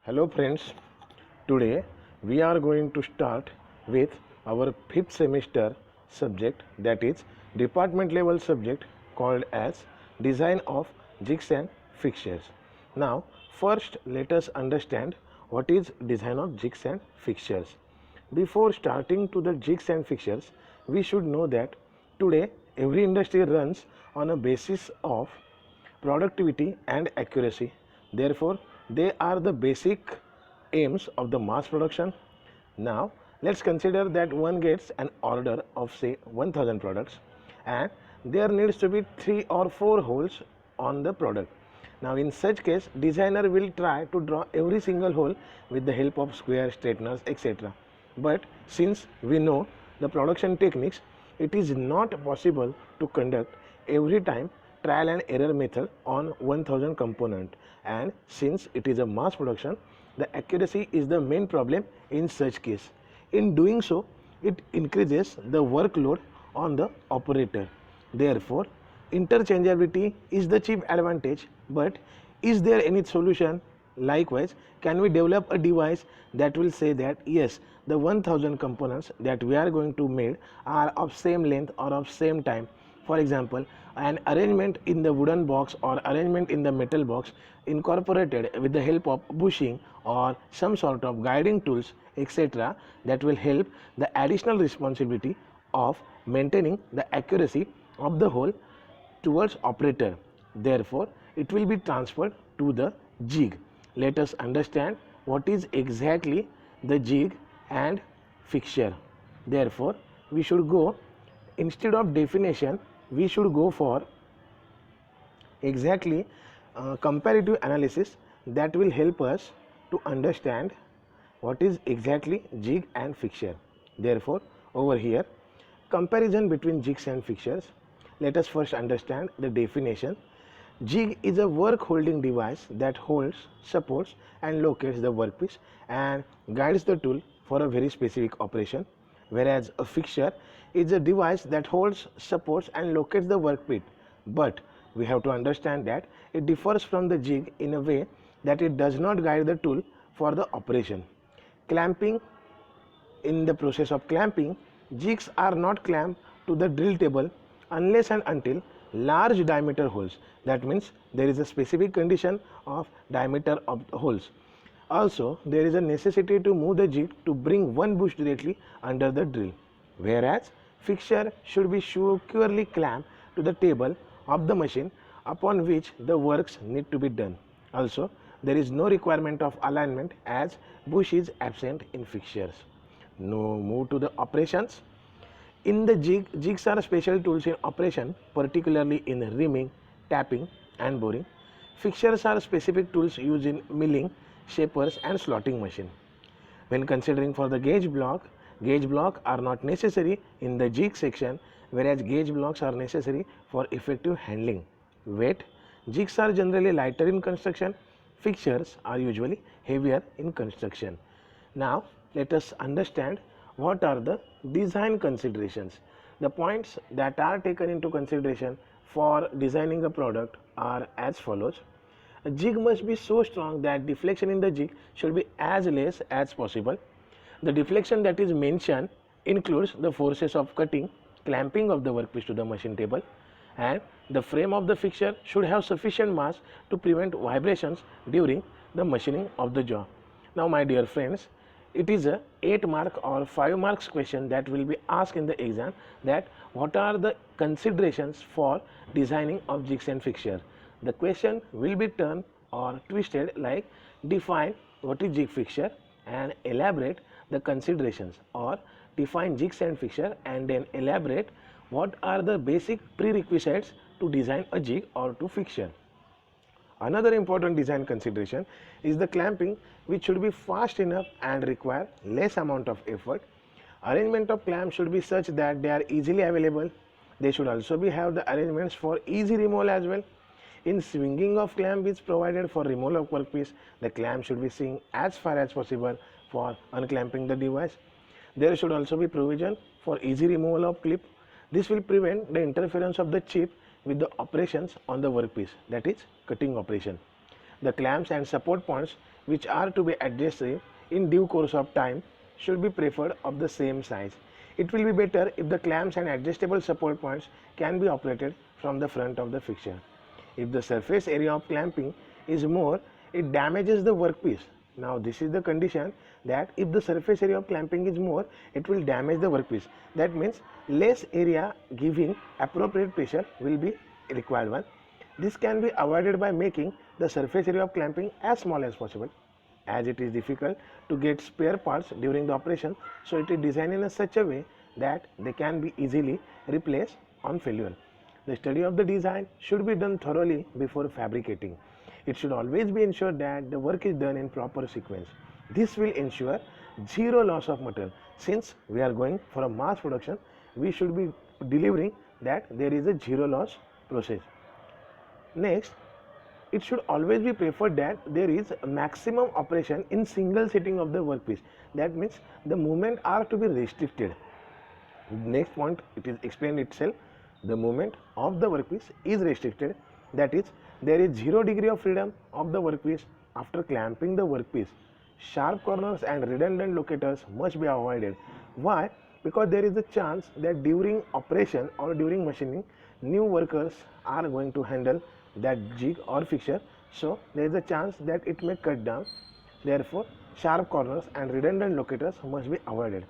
Hello friends, today we are going to start with our fifth semester subject, that is department level subject called as design of jigs and fixtures. Now first let us understand what is design of jigs and fixtures. Before starting to the jigs and fixtures, we should know that today every industry runs on a basis of productivity and accuracy. Therefore, they are the basic aims of the mass production. Now, let's consider that one gets an order of say 1000 products and there needs to be 3 or 4 holes on the product. Now, in such case, designer will try to draw every single hole with the help of squares, straighteners, etc. But since we know the production techniques, it is not possible to conduct every time trial and error method on 1000 component, and since it is a mass production, the accuracy is the main problem in such case. In doing so, it increases the workload on the operator. Therefore, interchangeability is the chief advantage, but is there any solution? Likewise, can we develop a device that will say that yes, the 1000 components that we are going to make are of same length or of same time? For example, an arrangement in the wooden box or arrangement in the metal box incorporated with the help of bushing or some sort of guiding tools, etc., that will help the additional responsibility of maintaining the accuracy of the whole towards operator. Therefore, it will be transferred to the jig. Let us understand what is exactly the jig and fixture. Therefore, we should go, instead of definition, we should go for exactly comparative analysis that will help us to understand what is exactly jig and fixture. Therefore, over here, comparison between jigs and fixtures. Let us first understand the definition. Jig is a work holding device that holds, supports and locates the workpiece and guides the tool for a very specific operation, whereas a fixture is a device that holds, supports and locates the workpiece, but we have to understand that it differs from the jig in a way that it does not guide the tool for the operation. Clamping. In the process of clamping, jigs are not clamped to the drill table unless and until large diameter holes. That means there is a specific condition of diameter of holes. Also, there is a necessity to move the jig to bring one bush directly under the drill, whereas fixture should be securely clamped to the table of the machine upon which the works need to be done. Also, there is no requirement of alignment as bush is absent in fixtures. Now move to the operations. In the jigs are special tools in operation, particularly in rimming, tapping and boring. Fixtures are specific tools used in milling, shapers and slotting machine. When considering for the gauge block are not necessary in the jig section, whereas gauge blocks are necessary for effective handling. Weight. Jigs are generally lighter in construction, fixtures are usually heavier in construction. Now let us understand what are the design considerations. The points that are taken into consideration for designing a product are as follows. A jig must be so strong that deflection in the jig should be as less as possible. The deflection that is mentioned includes the forces of cutting, clamping of the workpiece to the machine table, and the frame of the fixture should have sufficient mass to prevent vibrations during the machining of the jaw. Now my dear friends, it is a 8 mark or 5 marks question that will be asked in the exam, that what are the considerations for designing of jigs and fixture. The question will be turned or twisted like define what is jig fixture and elaborate the considerations, or define jigs and fixture and then elaborate what are the basic prerequisites to design a jig or to fixture. Another important design consideration is the clamping, which should be fast enough and require less amount of effort. Arrangement of clamps should be such that they are easily available. They should also have the arrangements for easy removal as well. In swinging of clamp is provided for removal of workpiece, the clamp should be swing as far as possible for unclamping the device. There should also be provision for easy removal of clip. This will prevent the interference of the chip with the operations on the workpiece, that is cutting operation. The clamps and support points which are to be adjusted in due course of time should be preferred of the same size. It will be better if the clamps and adjustable support points can be operated from the front of the fixture. If the surface area of clamping is more, it damages the workpiece. Now this is the condition that if the surface area of clamping is more, it will damage the workpiece. That means less area giving appropriate pressure will be required one. This can be avoided by making the surface area of clamping as small as possible. As it is difficult to get spare parts during the operation, so it is designed in such a way that they can be easily replaced on failure. The study of the design should be done thoroughly before fabricating. It should always be ensured that the work is done in proper sequence. This will ensure zero loss of material. Since we are going for a mass production, we should be delivering that there is a zero loss process. Next, it should always be preferred that there is maximum operation in single sitting of the workpiece. That means the movement are to be restricted. Next point, it is explained itself. The movement of the workpiece is restricted. That is, there is 0 degree of freedom of the workpiece after clamping the workpiece. Sharp corners and redundant locators must be avoided. Why? Because there is a chance that during operation or during machining, new workers are going to handle that jig or fixture, so there is a chance that it may cut down. Therefore, sharp corners and redundant locators must be avoided.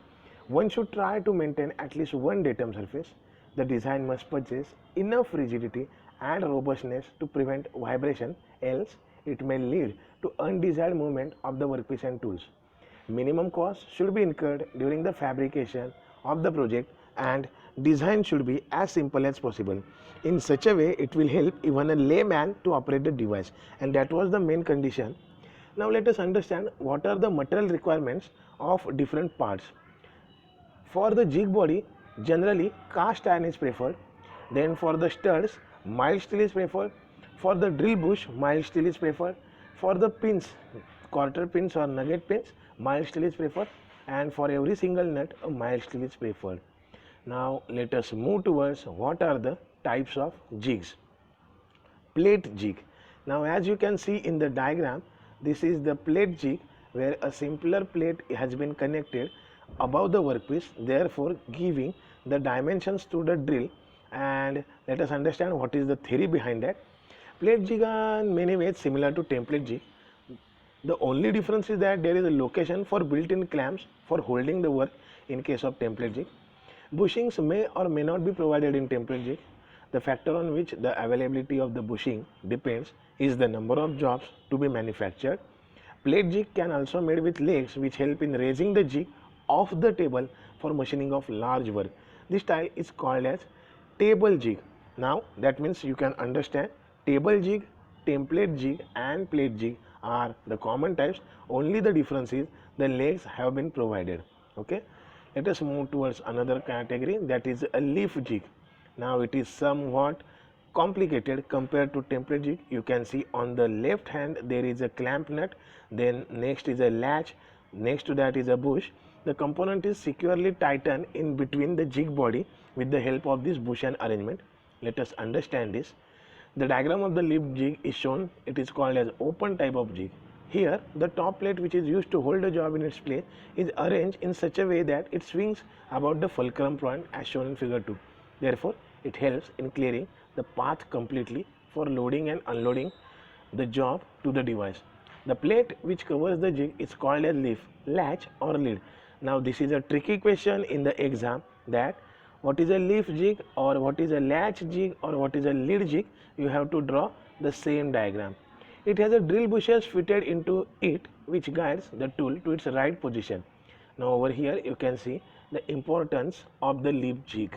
One should try to maintain at least one datum surface. The design must possess enough rigidity and robustness to prevent vibration, else it may lead to undesired movement of the workpiece and tools. Minimum cost should be incurred during the fabrication of the project, and design should be as simple as possible. In such a way, it will help even a layman to operate the device, and that was the main condition. Now let us understand what are the material requirements of different parts. For the jig body, generally cast iron is preferred. Then for the studs, mild steel is preferred. For the drill bush, mild steel is preferred. For the pins, quarter pins or nugget pins, mild steel is preferred. And for every single nut, a mild steel is preferred. Now let us move towards what are the types of jigs. Plate jig. Now as you can see in the diagram, this is the plate jig where a simpler plate has been connected above the workpiece, therefore giving the dimensions to the drill. And let us understand what is the theory behind that. Plate jig are in many ways similar to template jig. The only difference is that there is a location for built-in clamps for holding the work in case of template jig. Bushings may or may not be provided in template jig. The factor on which the availability of the bushing depends is the number of jobs to be manufactured. Plate jig can also made with legs which help in raising the jig off the table for machining of large work. This style is called as table jig. Now that means you can understand table jig, template jig and plate jig are the common types, only the difference is the legs have been provided. Okay, let us move towards another category, that is a leaf jig. Now it is somewhat complicated compared to template jig. You can see on the left hand there is a clamp nut, then next is a latch, next to that is a bush. The component is securely tightened in between the jig body with the help of this bush and arrangement. Let us understand this. The diagram of the leaf jig is shown. It is called as open type of jig. Here the top plate which is used to hold the job in its place is arranged in such a way that it swings about the fulcrum point as shown in figure 2. Therefore, it helps in clearing the path completely for loading and unloading the job to the device. The plate which covers the jig is called as leaf, latch or lid. Now this is a tricky question in the exam, that what is a leaf jig or what is a latch jig or what is a lid jig. You have to draw the same diagram. It has a drill bushes fitted into it which guides the tool to its right position. Now over here you can see the importance of the leaf jig.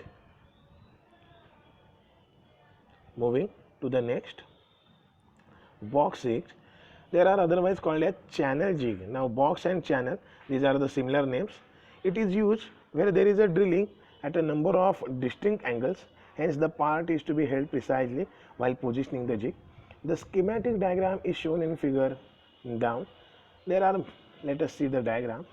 Moving to the next, box jig. There are otherwise called as channel jig. Now box and channel, these are the similar names. It is used where there is a drilling at a number of distinct angles, hence the part is to be held precisely while positioning the jig. The schematic diagram is shown in figure down. There are, let us see the diagram.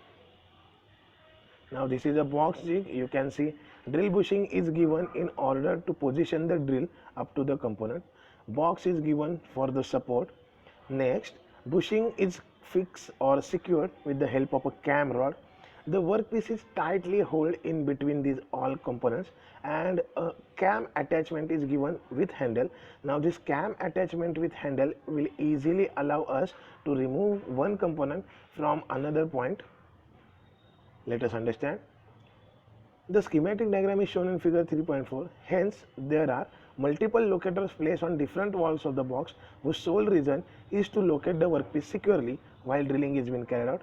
Now this is a box jig. You can see drill bushing is given in order to position the drill up to the component. Box is given for the support. Next, bushing is fixed or secured with the help of a cam rod. The workpiece is tightly held in between these all components, and a cam attachment is given with handle. Now this cam attachment with handle will easily allow us to remove one component from another point. Let us understand. The schematic diagram is shown in figure 3.4. Hence, there are multiple locators placed on different walls of the box whose sole reason is to locate the workpiece securely while drilling is being carried out.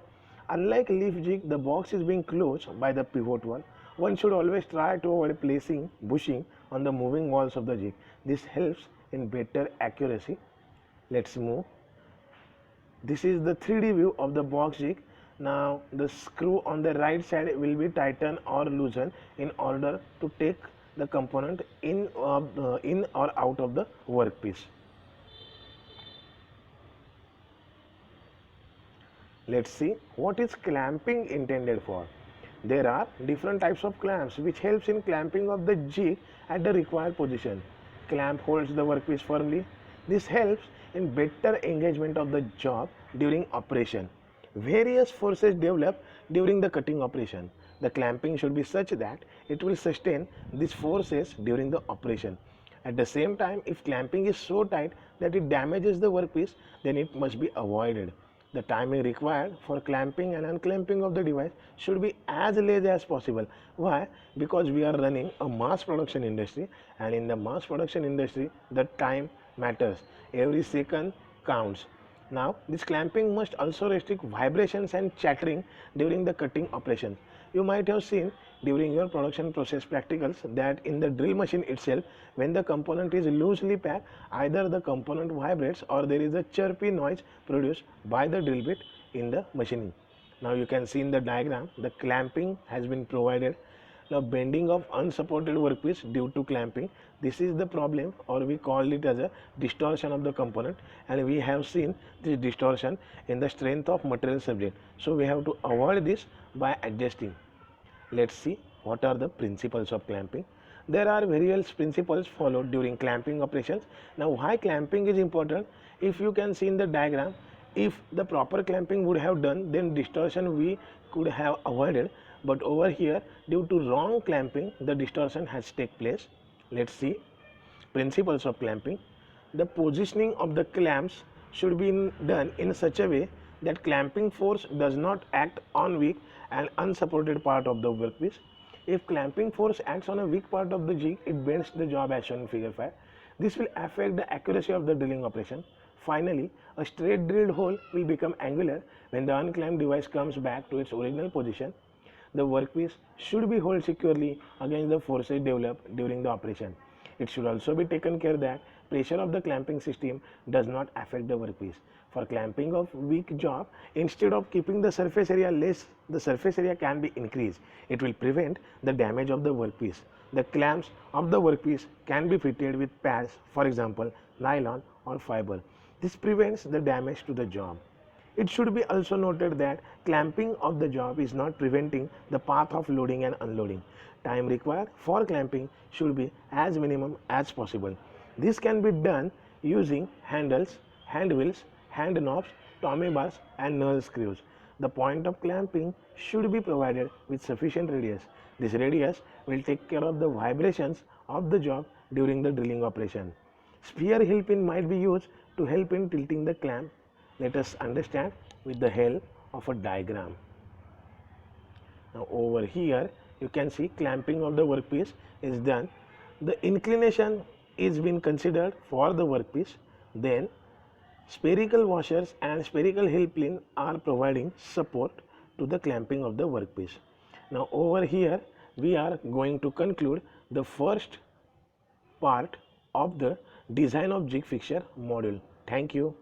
Unlike leaf jig, the box is being closed by the pivot wall. One should always try to avoid placing bushing on the moving walls of the jig. This helps in better accuracy. Let's move. This is the 3D view of the box jig. Now the screw on the right side will be tightened or loosened in order to take the component in or out of the workpiece. Let's see what is clamping intended for. There are different types of clamps which helps in clamping of the jig at the required position. Clamp holds the workpiece firmly. This helps in better engagement of the job during operation. Various forces develop during the cutting operation. The clamping should be such that it will sustain these forces during the operation. At the same time, if clamping is so tight that it damages the workpiece, then it must be avoided. The timing required for clamping and unclamping of the device should be as less as possible. Why? Because we are running a mass production industry, and in the mass production industry, the time matters. Every second counts. Now, this clamping must also restrict vibrations and chattering during the cutting operation. You might have seen during your production process practicals that in the drill machine itself, when the component is loosely packed, either the component vibrates or there is a chirpy noise produced by the drill bit in the machining. Now you can see in the diagram the clamping has been provided. Now bending of unsupported workpiece due to clamping, this is the problem, or we call it as a distortion of the component, and we have seen this distortion in the strength of material subject. So we have to avoid this by adjusting. Let's see what are the principles of clamping. There are various principles followed during clamping operations. Now why clamping is important? If you can see in the diagram, if the proper clamping would have done, then distortion we could have avoided. But over here, due to wrong clamping, the distortion has taken place. Let's see principles of clamping. The positioning of the clamps should be done in such a way that clamping force does not act on weak and unsupported part of the workpiece. If clamping force acts on a weak part of the jig, it bends the job as shown in figure 5. This will affect the accuracy of the drilling operation. Finally, a straight drilled hole will become angular when the unclamped device comes back to its original position. The workpiece should be held securely against the forces developed during the operation. It should also be taken care that pressure of the clamping system does not affect the workpiece. For clamping of weak job, instead of keeping the surface area less, the surface area can be increased. It will prevent the damage of the workpiece. The clamps of the workpiece can be fitted with pads, for example, nylon or fiber. This prevents the damage to the job. It should be also noted that clamping of the job is not preventing the path of loading and unloading. Time required for clamping should be as minimum as possible. This can be done using handles, hand wheels, hand knobs, tommy bars and null screws. The point of clamping should be provided with sufficient radius. This radius will take care of the vibrations of the job during the drilling operation. Spear heel pin might be used to help in tilting the clamp. Let us understand with the help of a diagram. Now over here you can see clamping of the workpiece is done. The inclination is being considered for the workpiece. Then spherical washers and spherical heel pin are providing support to the clamping of the workpiece. Now over here we are going to conclude the first part of the design of jig fixture module. Thank you.